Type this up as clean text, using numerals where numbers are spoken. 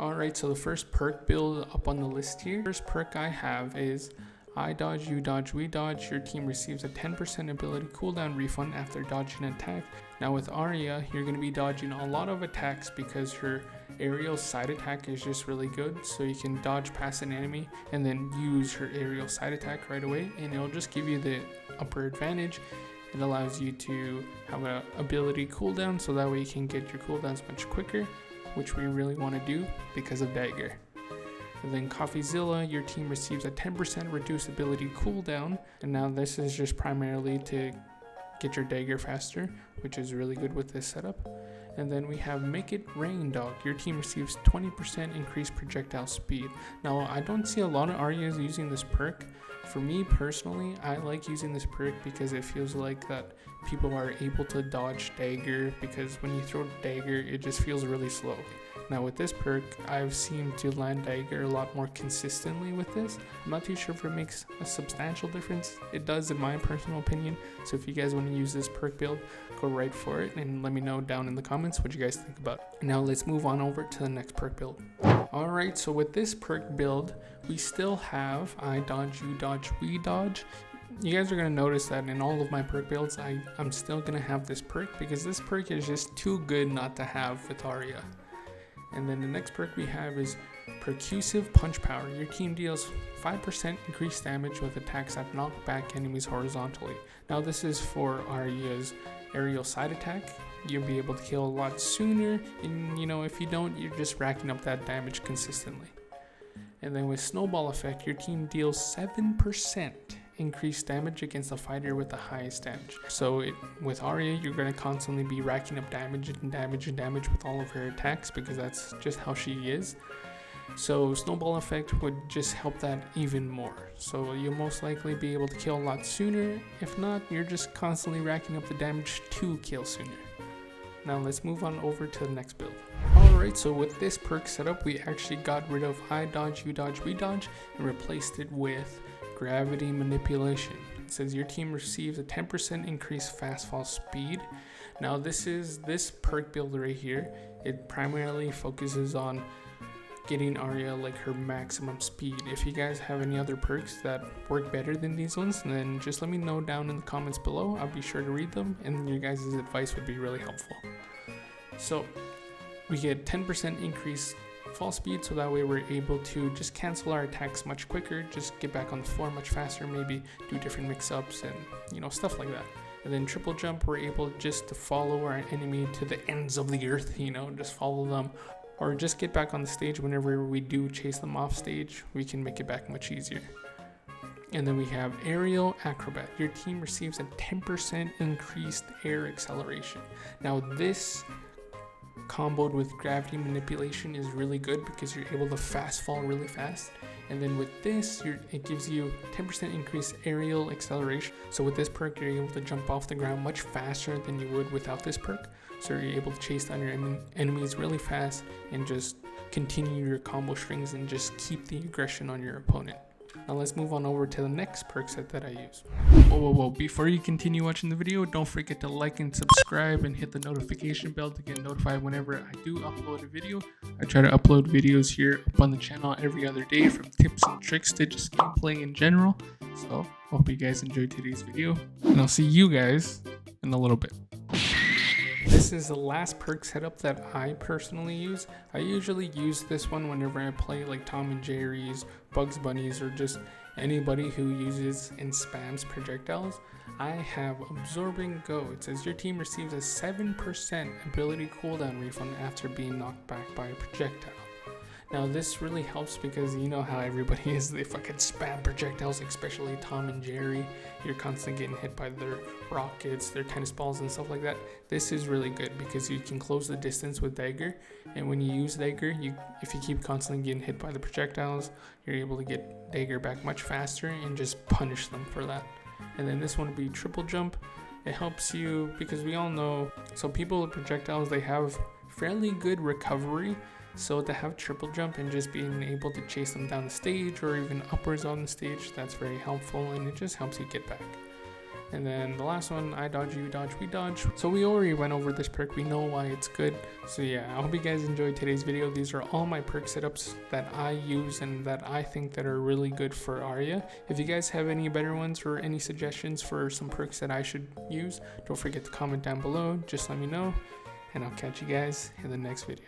Alright, so the first perk build up on the list here. First perk I have is I dodge, you dodge, we dodge. Your team receives a 10% ability cooldown refund after dodging an attack. Now with ARYA, you're going to be dodging a lot of attacks because her aerial side attack is just really good. So you can dodge past an enemy and then use her aerial side attack right away, and it'll just give you the upper advantage. It allows you to have an ability cooldown, so that way you can get your cooldowns much quicker, which we really want to do because of Dagger. And then CoffeeZilla, your team receives a 10% reduced ability cooldown, and now this is just primarily to get your Dagger faster, which is really good with this setup. And then we have Make It Rain Dog. Your team receives 20% increased projectile speed. Now, I don't see a lot of ARYAs using this perk. For me personally, I like using this perk because it feels like that people are able to dodge Dagger, because when you throw Dagger, it just feels really slow. Now with this perk, I've seen to land Dagger a lot more consistently with this. I'm not too sure if it makes a substantial difference. It does in my personal opinion. So if you guys want to use this perk build, go right for it and let me know down in the comments what you guys think about it. Now let's move on over to the next perk build. Alright, so with this perk build, we still have I dodge, you dodge, we dodge. You guys are going to notice that in all of my perk builds, I'm still going to have this perk because this perk is just too good not to have with ARYA. And then the next perk we have is Percussive Punch Power. Your team deals 5% increased damage with attacks that knock back enemies horizontally. Now this is for ARYA's aerial side attack. You'll be able to kill a lot sooner, and if you don't, you're just racking up that damage consistently. And then with Snowball Effect, your team deals 7% increased damage against a fighter with the highest damage. So with ARYA, you're going to constantly be racking up damage and damage and damage with all of her attacks because that's just how she is. So Snowball Effect would just help that even more. So you'll most likely be able to kill a lot sooner. If not, you're just constantly racking up the damage to kill sooner. Now let's move on over to the next build. Alright, so with this perk setup, we actually got rid of I dodge, you dodge, we dodge and replaced it with Gravity Manipulation. It says your team receives a 10% increased fast fall speed. Now this perk build right here, it primarily focuses on getting ARYA like her maximum speed. If you guys have any other perks that work better than these ones, then just let me know down in the comments below. I'll be sure to read them, and your guys' advice would be really helpful. So we get 10% increased fall speed, so that way we're able to just cancel our attacks much quicker, just get back on the floor much faster, maybe do different mix-ups and stuff like that. And then triple jump, we're able just to follow our enemy to the ends of the earth, just follow them, or just get back on the stage. Whenever we do chase them off stage, we can make it back much easier. And then we have Aerial Acrobat. Your team receives a 10% increased air acceleration. Now this comboed with Gravity Manipulation is really good because you're able to fast fall really fast. And then with this, it gives you 10% increased aerial acceleration. So with this perk, you're able to jump off the ground much faster than you would without this perk. So you're able to chase down your enemies really fast and just continue your combo strings and just keep the aggression on your opponent. Now let's move on over to the next perk set that I use. Whoa. Before you continue watching the video, don't forget to like and subscribe and hit the notification bell to get notified whenever I do upload a video. I try to upload videos here up on the channel every other day, from tips and tricks to just gameplay in general. So hope you guys enjoyed today's video, and I'll see you guys in a little bit. This is the last perk setup that I personally use. I usually use this one whenever I play like Tom and Jerry's, Bugs Bunnies, or just anybody who uses and spams projectiles. I have Absorbing Go. It says your team receives a 7% ability cooldown refund after being knocked back by a projectile. Now this really helps because you know how everybody is, they fucking spam projectiles, especially Tom and Jerry. You're constantly getting hit by their rockets, their tennis balls and stuff like that. This is really good because you can close the distance with Dagger, and when you use Dagger, if you keep constantly getting hit by the projectiles, you're able to get Dagger back much faster and just punish them for that. And then this one would be Triple Jump. It helps you because we all know, so people with projectiles, they have fairly good recovery. So to have triple jump and just being able to chase them down the stage or even upwards on the stage, that's very helpful, and it just helps you get back. And then the last one, I dodge, you dodge, we dodge. So we already went over this perk. We know why it's good. So yeah, I hope you guys enjoyed today's video. These are all my perk setups that I use and that I think that are really good for ARYA. If you guys have any better ones or any suggestions for some perks that I should use, don't forget to comment down below. Just let me know, and I'll catch you guys in the next video.